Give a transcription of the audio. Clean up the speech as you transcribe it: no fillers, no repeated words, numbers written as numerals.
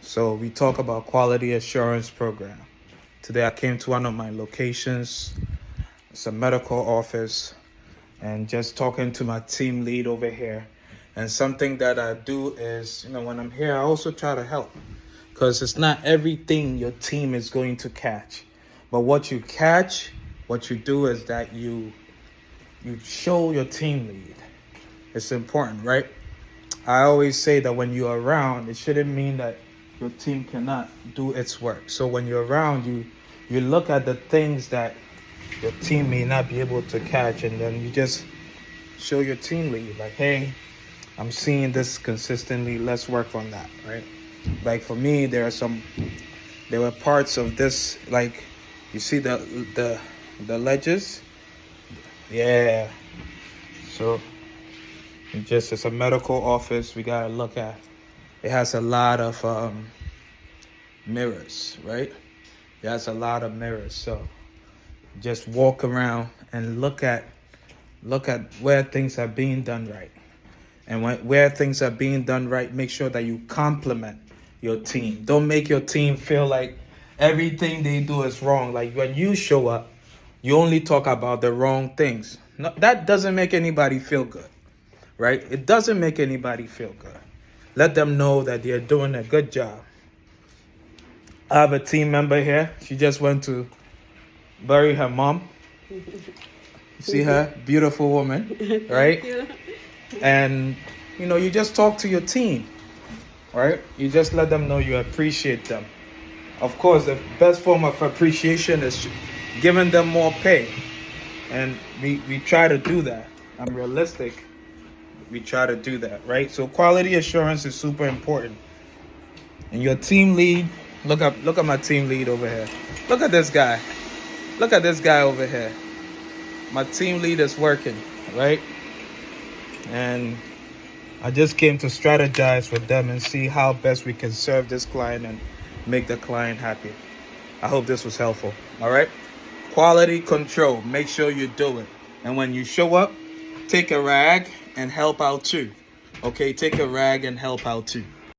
So we talk about quality assurance program. Today I came to one of my locations. It's a medical office, and just talking to my team lead over here. And something that I do is, when I'm here, I also try to help, because it's not everything your team is going to catch. But what you catch, what you do is that you show your team lead. It's important, right? I always say that when you're around, it shouldn't mean that your team cannot do its work. So when you're around, you look at the things that your team may not be able to catch, and then you just show your team lead, like, hey, I'm seeing this consistently, let's work on that, right? Like for me, there were parts of this, like you see the ledges, yeah. So it's a medical office. We gotta look at. It has a lot of mirrors, right? It has a lot of mirrors. So just walk around and look at where things are being done right. And where things are being done right, make sure that you compliment your team. Don't make your team feel like everything they do is wrong. Like when you show up, you only talk about the wrong things. No, that doesn't make anybody feel good, right? It doesn't make anybody feel good. Let them know that they're doing a good job. I have a team member here. She just went to bury her mom. See her? Beautiful woman, right? And, you just talk to your team, right? You just let them know you appreciate them. Of course, the best form of appreciation is giving them more pay. And we try to do that. I'm realistic. We try to do that, right? So quality assurance is super important. And your team lead, look at my team lead over here. Look at this guy. Look at this guy over here. My team lead is working, right? And I just came to strategize with them and see how best we can serve this client and make the client happy. I hope this was helpful. All right? Quality control. Make sure you do it. And when you show up, take a rag and help out too. Okay? Take a rag and help out too.